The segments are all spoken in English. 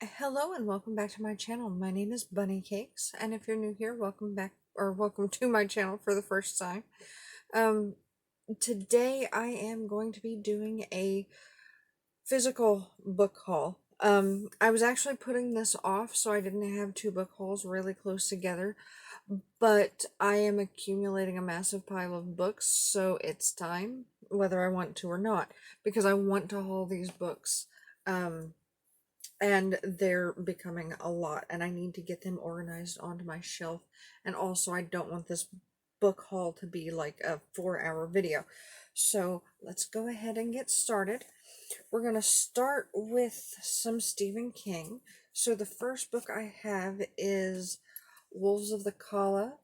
Hello and welcome back to my channel. My name is Bunny Cakes, and if you're new here, welcome back or welcome to my channel for the first time. Um, Today I am going to be doing a physical book haul. I was actually putting this off so I didn't have two book hauls really close together, but I am accumulating a massive pile of books, so it's time, whether I want to or not, because I want to haul these books. Um, and they're becoming a lot, and I need to get them organized onto my shelf. And also, I don't want this book haul to be like a 4-hour video. So let's go ahead and get started. We're going to start with some Stephen King. So the first book I have is Wolves of the Kala.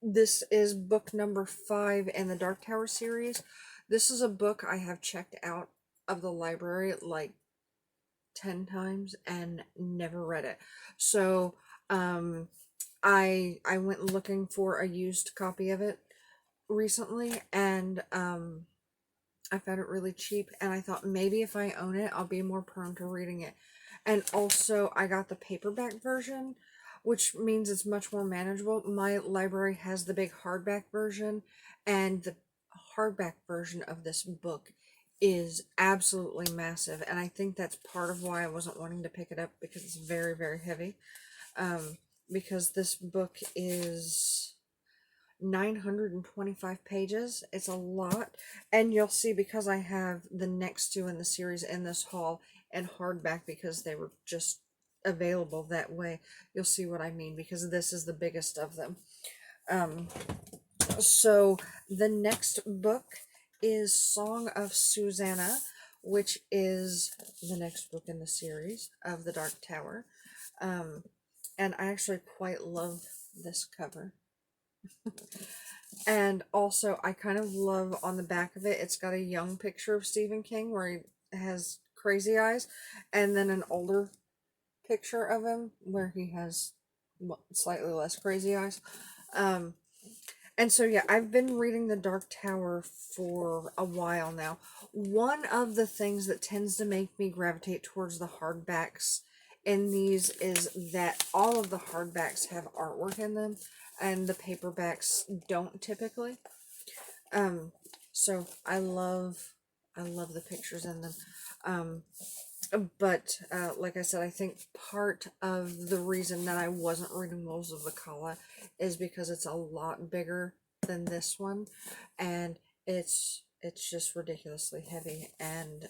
This is book number 5 in the Dark Tower series. This is a book I have checked out of the library like 10 times and never read it. So I went looking for a used copy of it recently, and I found it really cheap, and I thought maybe if I own it I'll be more prone to reading it. And also I got the paperback version, which means it's much more manageable. My library has the big hardback version, and the hardback version of this book is absolutely massive, and I think that's part of why I wasn't wanting to pick it up, because it's very, very heavy. Because this book is 925 pages. It's a lot, and you'll see because I have the next two in the series in this haul and hardback because they were just available that way. You'll see what I mean, because this is the biggest of them. So the next book is Song of Susanna, which is the next book in the series of the Dark Tower. And I actually quite love this cover. And also, I kind of love on the back of it, it's got a young picture of Stephen King where he has crazy eyes, and then an older picture of him where he has slightly less crazy eyes. And so, yeah, I've been reading The Dark Tower for a while now. One of the things that tends to make me gravitate towards the hardbacks in these is that all of the hardbacks have artwork in them, and the paperbacks don't typically. So I love the pictures in them. But like I said, I think part of the reason that I wasn't reading Wolves of the Kala is because it's a lot bigger than this one, and it's just ridiculously heavy, and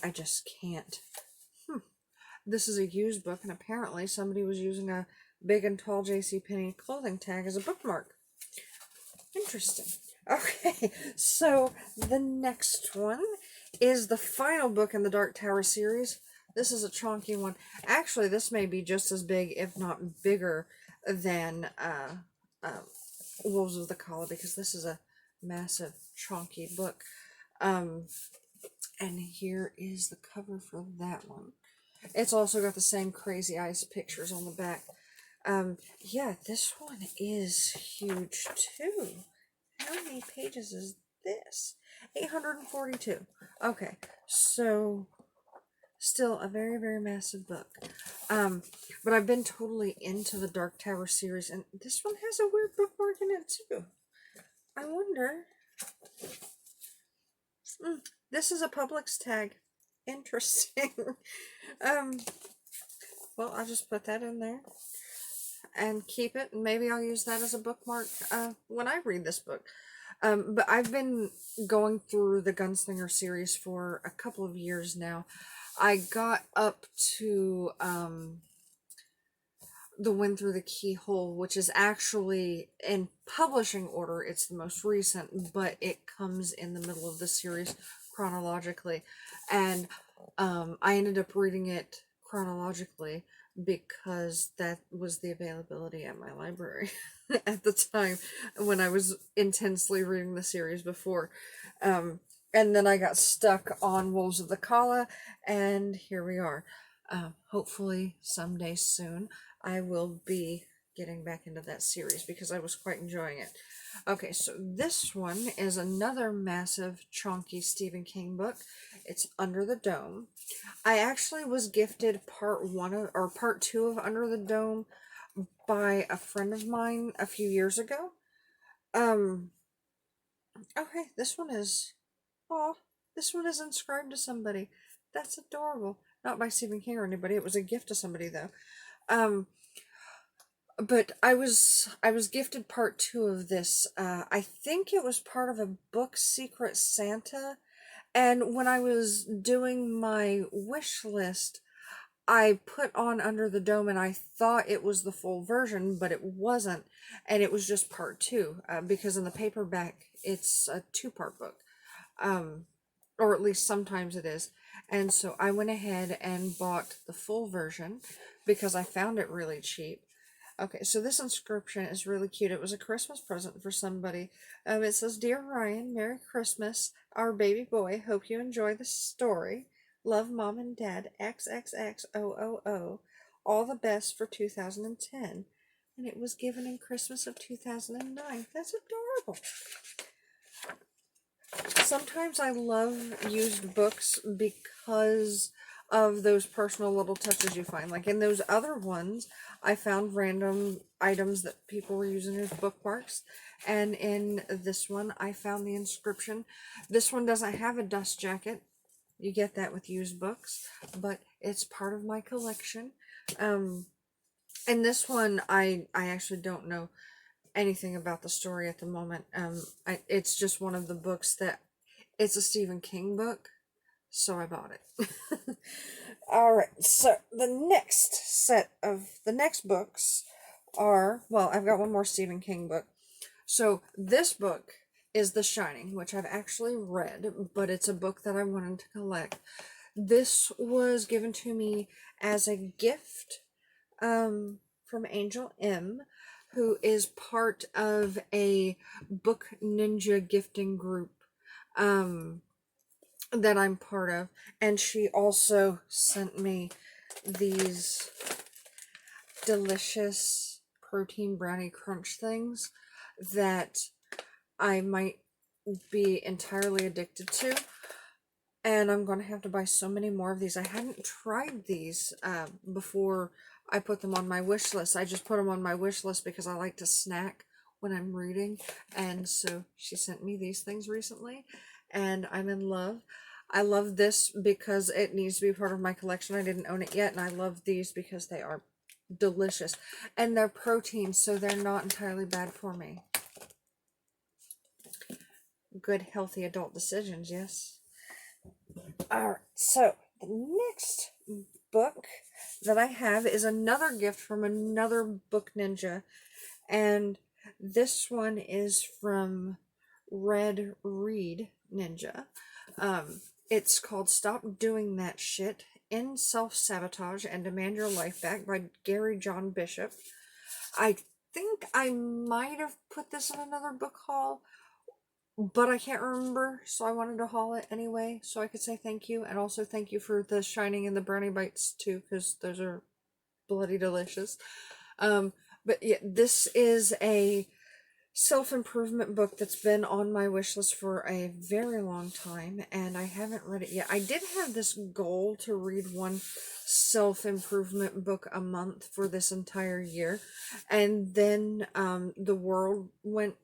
I just can't. This is a used book, and apparently somebody was using a big and tall JCPenney clothing tag as a bookmark. Interesting. Okay, so the next one is the final book in the Dark Tower series. This is a chunky one. Actually, this may be just as big, if not bigger, than Wolves of the Kala, because this is a massive, chunky book. And here is the cover for that one. It's also got the same crazy eyes pictures on the back. Yeah, this one is huge too. How many pages is this? 842. Okay, so still a very, very massive book. But I've been totally into the Dark Tower series, and this one has a weird bookmark in it too. I wonder. This is a Publix tag. Interesting. Well, I'll just put that in there and keep it, and maybe I'll use that as a bookmark when I read this book. But I've been going through the Gunslinger series for a couple of years now. I got up to The Wind Through the Keyhole, which is actually in publishing order. It's the most recent, but it comes in the middle of the series chronologically. And I ended up reading it chronologically because that was the availability at my library at the time when I was intensely reading the series before. And then I got stuck on Wolves of the Kala, and here we are. Hopefully someday soon I will be getting back into that series because I was quite enjoying it. Okay, so this one is another massive, chunky Stephen King book. It's Under the Dome. I actually was gifted part one of, or part two of Under the Dome by a friend of mine a few years ago. Um, okay, this one is, oh, this one is inscribed to somebody. That's adorable. Not by Stephen King or anybody. It was a gift to somebody though. Um, but I was gifted part two of this. I think it was part of a book Secret Santa. And when I was doing my wish list, I put on Under the Dome and I thought it was the full version, but it wasn't. And it was just part two, because in the paperback, it's a two-part book. Um, or at least sometimes it is. And so I went ahead and bought the full version because I found it really cheap. Okay, so this inscription is really cute. It was a Christmas present for somebody. It says, "Dear Ryan, Merry Christmas. Our baby boy. Hope you enjoy the story. Love Mom and Dad. XXXOOO. All the best for 2010." And it was given in Christmas of 2009. That's adorable. Sometimes I love used books because of those personal little touches you find. Like in those other ones, I found random items that people were using as bookmarks. And in this one, I found the inscription. This one doesn't have a dust jacket. You get that with used books, but it's part of my collection. And this one, I actually don't know anything about the story at the moment. It's just one of the books that, it's a Stephen King book, so I bought it. Alright, so the next books are, well, I've got one more Stephen King book. So this book is The Shining, which I've actually read, but it's a book that I wanted to collect. This was given to me as a gift from Angel M, who is part of a book ninja gifting group that I'm part of. And she also sent me these delicious protein brownie crunch things that I might be entirely addicted to. And I'm going to have to buy so many more of these. I hadn't tried these before I put them on my wish list. I just put them on my wish list because I like to snack when I'm reading. And so she sent me these things recently, and I'm in love. I love this because it needs to be part of my collection. I didn't own it yet, and I love these because they are delicious. And they're protein, so they're not entirely bad for me. Good, healthy adult decisions, yes. Alright, so the next book that I have is another gift from another book ninja, and this one is from Red Reed Ninja. It's called Stop Doing That Shit, End Self-Sabotage and Demand Your Life Back by Gary John Bishop. I think I might have put this in another book haul, but I can't remember, so I wanted to haul it anyway, so I could say thank you, and also thank you for the Shining and the Brownie Bites too, because those are bloody delicious. But yeah, this is a self-improvement book that's been on my wish list for a very long time, and I haven't read it yet. I did have this goal to read one self-improvement book a month for this entire year, and then the world went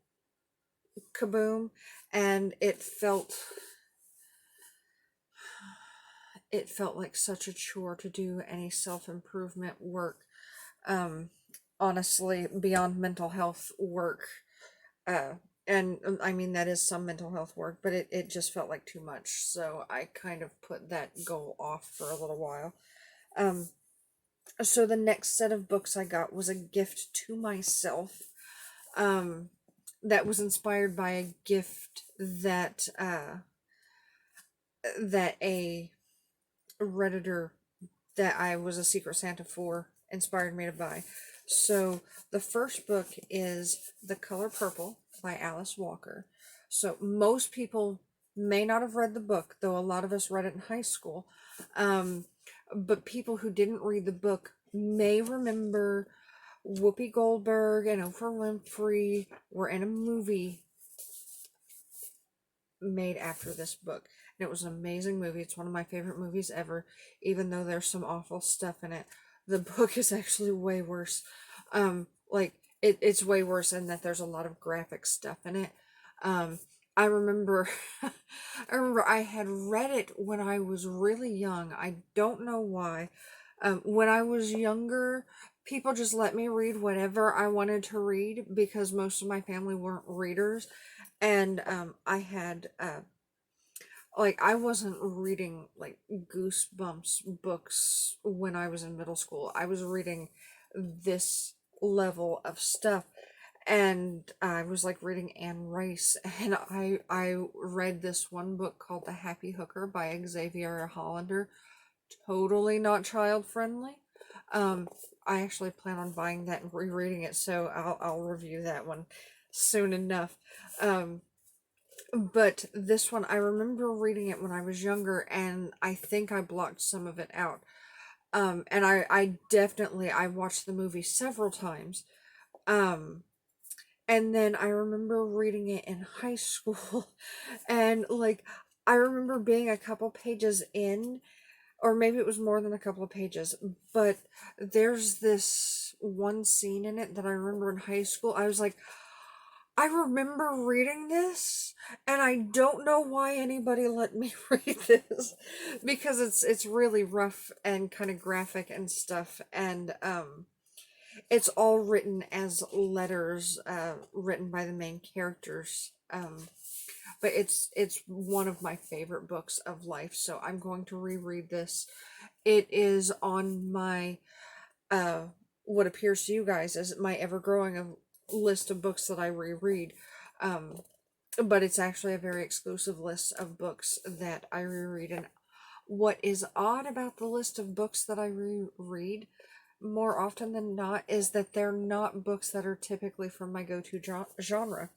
kaboom, and it felt like such a chore to do any self-improvement work, honestly, beyond mental health work. And I mean, that is some mental health work, but it just felt like too much, so I kind of put that goal off for a little while. So the next set of books I got was a gift to myself, that was inspired by a gift that a Redditor that I was a Secret Santa for inspired me to buy. So the first book is The Color Purple by Alice Walker. So most people may not have read the book, though a lot of us read it in high school. But people who didn't read the book may remember Whoopi Goldberg and Oprah Winfrey were in a movie made after this book. And it was an amazing movie. It's one of my favorite movies ever, even though there's some awful stuff in it. The book is actually way worse. Like it's way worse in that there's a lot of graphic stuff in it. I remember I had read it when I was really young. I don't know why. When I was younger, people just let me read whatever I wanted to read because most of my family weren't readers. And I had like I wasn't reading like Goosebumps books when I was in middle school. I was reading this level of stuff, and I was like reading Anne Rice, and I read this one book called The Happy Hooker by Xavier Hollander. Totally not child friendly. Um, I actually plan on buying that and rereading it, so I'll review that one soon enough. But this one, I remember reading it when I was younger, and I think I blocked some of it out. And I definitely, I watched the movie several times. Um, and then I remember reading it in high school, and like, I remember being a couple pages in, or maybe it was more than a couple of pages, but there's this one scene in it that I remember in high school. I was like, I remember reading this, and I don't know why anybody let me read this because it's really rough and kind of graphic and stuff, and it's all written as letters, written by the main characters. But it's one of my favorite books of life, so I'm going to reread this. It is on my uh what appears to you guys as my ever growing list of books that I reread. Um, but it's actually a very exclusive list of books that I reread. And what is odd about the list of books that I reread more often than not is that they're not books that are typically from my go-to genre.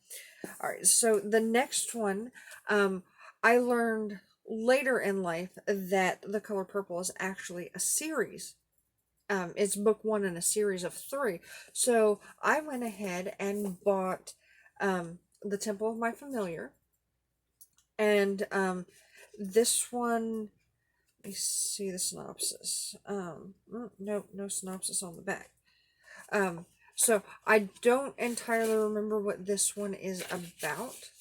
All right, so the next one, I learned later in life that The Color Purple is actually a series. It's book one in a series of three. So I went ahead and bought The Temple of My Familiar. And this one, let me see the synopsis. No synopsis on the back. So I don't entirely remember what this one is about,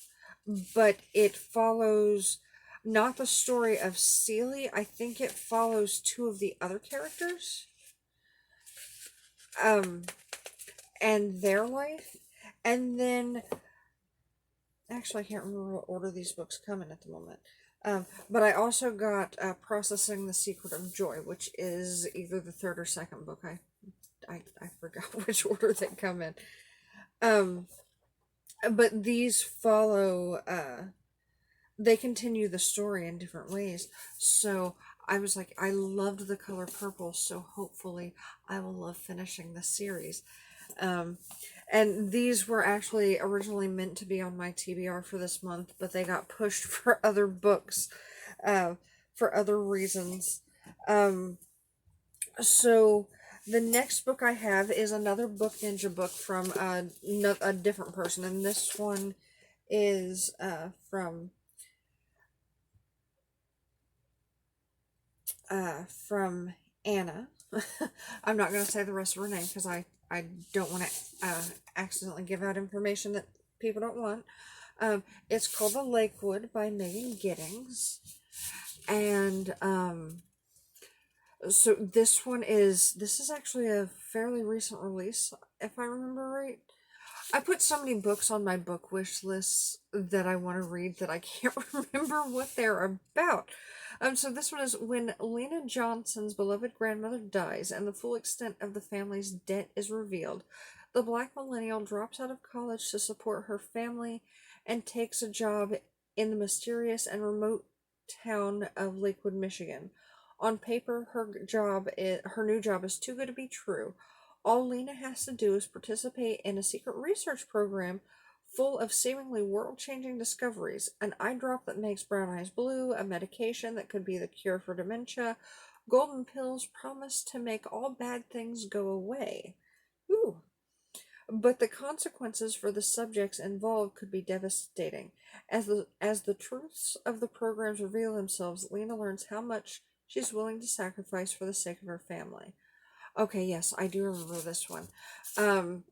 but it follows not the story of Celie. I think it follows two of the other characters. Um, and their life. And then, actually, I can't remember what order these books come in at the moment. But I also got Processing the Secret of Joy, which is either the third or second book. I forgot which order they come in. Um, but these follow, they continue the story in different ways. So I was like, I loved The Color Purple, so hopefully I will love finishing the series. Um, and these were actually originally meant to be on my TBR for this month, but they got pushed for other books, uh, for other reasons. Um, so the next book I have is another Book Ninja book from a different person, and this one is from Anna. I'm not going to say the rest of her name because I don't want to accidentally give out information that people don't want. It's called The Lakewood by Megan Giddings. And so this is actually a fairly recent release, if I remember right. I put so many books on my book wish list that I want to read that I can't remember what they're about. So this one is When Lena Johnson's beloved grandmother dies and the full extent of the family's debt is revealed, the black millennial drops out of college to support her family and takes a job in the mysterious and remote town of Lakewood, Michigan. On paper, her new job is too good to be true. All Lena has to do is participate in a secret research program full of seemingly world-changing discoveries. An eye drop that makes brown eyes blue, a medication that could be the cure for dementia, golden pills promised to make all bad things go away. Ooh. But the consequences for the subjects involved could be devastating. As the truths of the programs reveal themselves, Lena learns how much she's willing to sacrifice for the sake of her family. Okay, yes, I do remember this one. Um,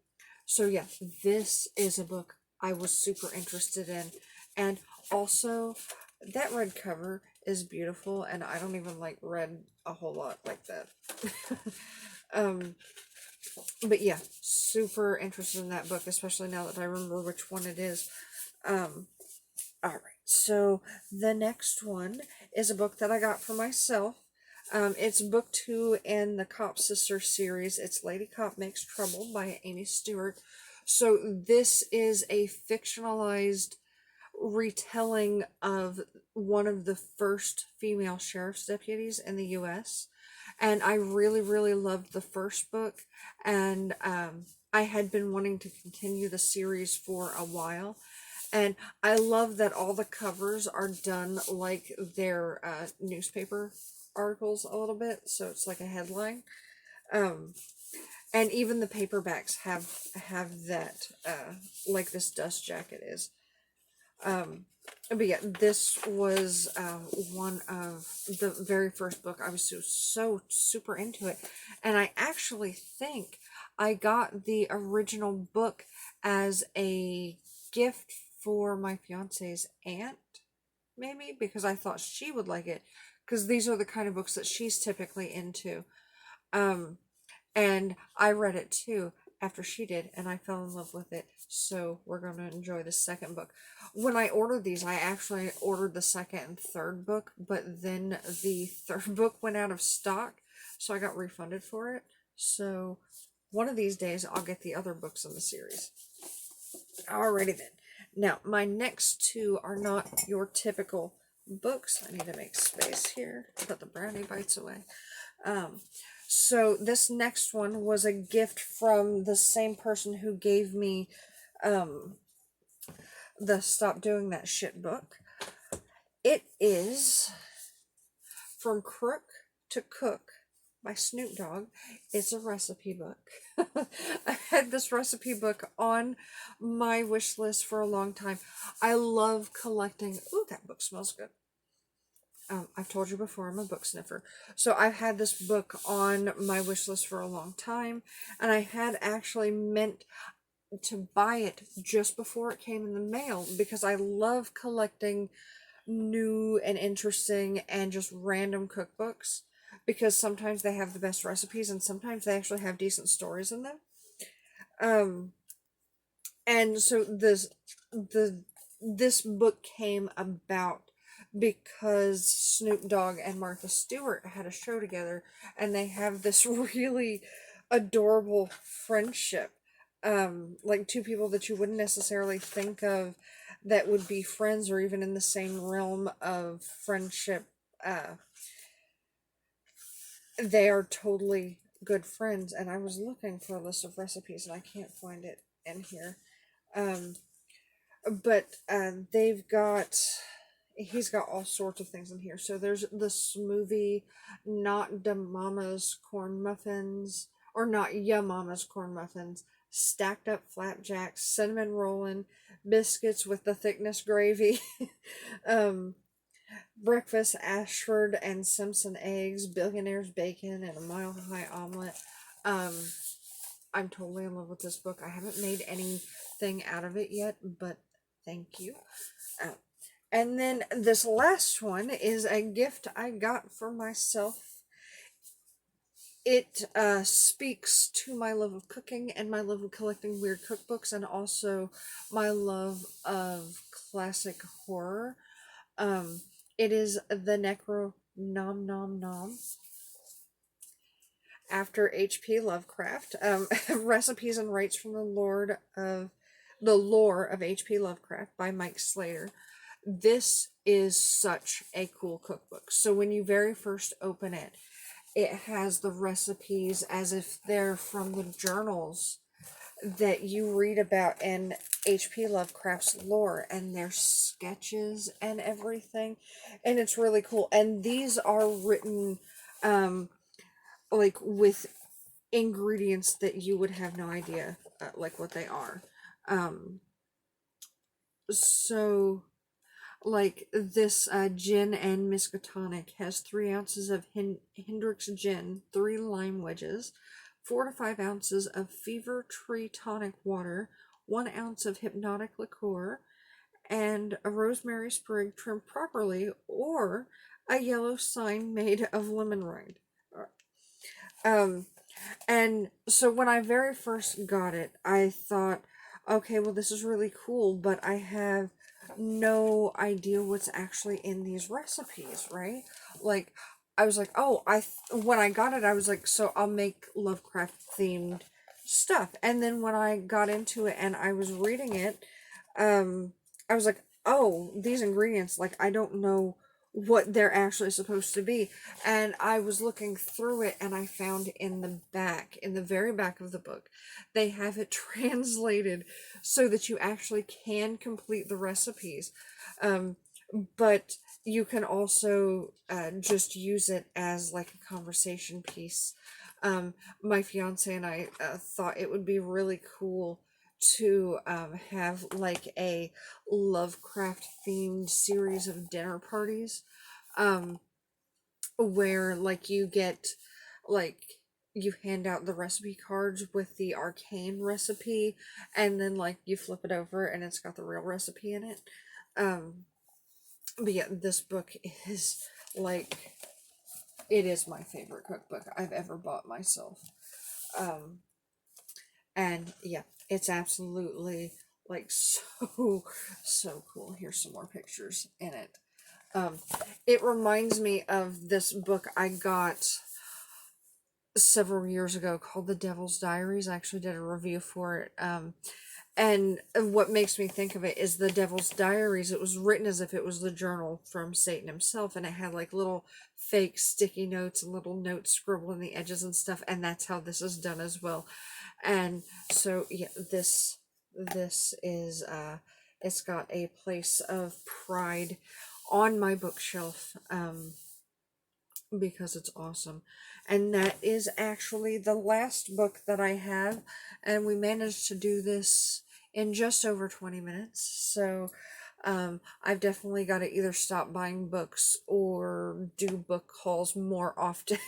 so yeah, this is a book I was super interested in, and also that red cover is beautiful, and I don't even like red a whole lot like that. um, but yeah, super interested in that book, especially now that I remember which one it is. Um, all right, so the next one is a book that I got for myself. It's book 2 in the Cop Sister series. It's Lady Cop Makes Trouble by Amy Stewart. So this is a fictionalized retelling of one of the first female sheriff's deputies in the U.S. And I really, really loved the first book. And I had been wanting to continue the series for a while. And I love that all the covers are done like their newspaper articles a little bit. So it's like a headline. Um, and even the paperbacks have that like this dust jacket is. But yeah, this was one of the very first book. I was so super into it, and I actually think I got the original book as a gift for my fiance's aunt, maybe because I thought she would like it, because these are the kind of books that she's typically into. Um, and I read it too after she did, and I fell in love with it. So we're going to enjoy the second book. When I ordered these, I actually ordered the second and third book, but then the third book went out of stock, so I got refunded for it. So one of these days, I'll get the other books in the series. Alrighty then. Now, my next two are not your typical books. I need to make space here. Put the brownie bites away. So this next one was a gift from the same person who gave me the Stop Doing That Shit book. It is From Crook to Cook by Snoop Dogg. It's a recipe book. I had this recipe book on my wish list for a long time. I love collecting. Ooh, that book smells good. I've told you before, I'm a book sniffer. So I've had this book on my wish list for a long time, and I had actually meant to buy it just before it came in the mail because I love collecting new and interesting and just random cookbooks because sometimes they have the best recipes and sometimes they actually have decent stories in them. Um, and so this book came about because Snoop Dogg and Martha Stewart had a show together, and they have this really adorable friendship. Like two people that you wouldn't necessarily think of that would be friends or even in the same realm of friendship. They are totally good friends, and I was looking for a list of recipes and I can't find it in here. Um, but he's got all sorts of things in here. So there's the smoothie, not the mama's corn muffins, or not ya mama's corn muffins, stacked up flapjacks, cinnamon rolling, biscuits with the thickness gravy, um, breakfast Ashford and Simpson eggs, billionaire's bacon, and a mile high omelet. Um, I'm totally in love with this book. I haven't made anything out of it yet, but thank you. Uh, and then this last one is a gift I got for myself. It speaks to my love of cooking and my love of collecting weird cookbooks and also my love of classic horror. Um, it is the Necronomicon after H.P. Lovecraft. Recipes and Rites from the Lore of H.P. Lovecraft by Mike Slater. This is such a cool cookbook. So when you very first open it, it has the recipes as if they're from the journals that you read about in H.P. Lovecraft's lore, and their sketches and everything, and it's really cool. And these are written like with ingredients that you would have no idea like what they are. Um, so like this gin and miskatonic has 3 ounces of Hendrick's gin, 3 lime wedges, 4 to 5 ounces of fever tree tonic water, 1 ounce of hypnotic liqueur, and a rosemary sprig trimmed properly, or a yellow sign made of lemon rind. Um, and so when I very first got it, I thought, okay, well, this is really cool, but I have no idea what's actually in these recipes, right? Like, I was like, oh, when I got it, I was like, so I'll make Lovecraft themed stuff. And then when I got into it and I was reading it, I was like, oh, these ingredients, like, I don't know what they're actually supposed to be. And I was looking through it and I found in the back, in the very back of the book, they have it translated so that you actually can complete the recipes. Um, but you can also just use it as like a conversation piece. My fiance and I thought it would be really cool to have like a Lovecraft themed series of dinner parties, um, where like you get like you hand out the recipe cards with the arcane recipe, and then like you flip it over and it's got the real recipe in it. um but yeah, this book is like, it is my favorite cookbook I've ever bought myself. um and yeah, it's absolutely like so so cool. Here's some more pictures in it. um it reminds me of this book I got several years ago called The Devil's Diaries. I actually did a review for it. And what makes me think of it is The Devil's Diaries. It was written as if it was the journal from Satan himself, and it had like little fake sticky notes and little notes scribbled in the edges and stuff, and that's how this is done as well. And so yeah, this is it's got a place of pride on my bookshelf. Because it's awesome. And that is actually the last book that I have, and we managed to do this in just over 20 minutes. So I've definitely got to either stop buying books or do book hauls more often,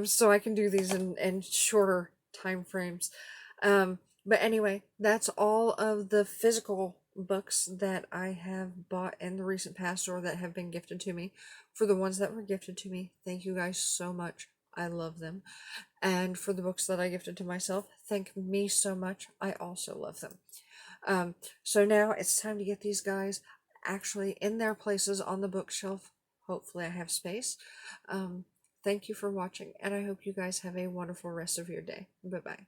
so I can do these in shorter time frames. But anyway, that's all of the physical books that I have bought in the recent past or that have been gifted to me. For the ones that were gifted to me, thank you guys so much. I love them. And for the books that I gifted to myself, thank me so much. I also love them. So now it's time to get these guys actually in their places on the bookshelf. Hopefully I have space. Thank you for watching, and I hope you guys have a wonderful rest of your day. Bye-bye.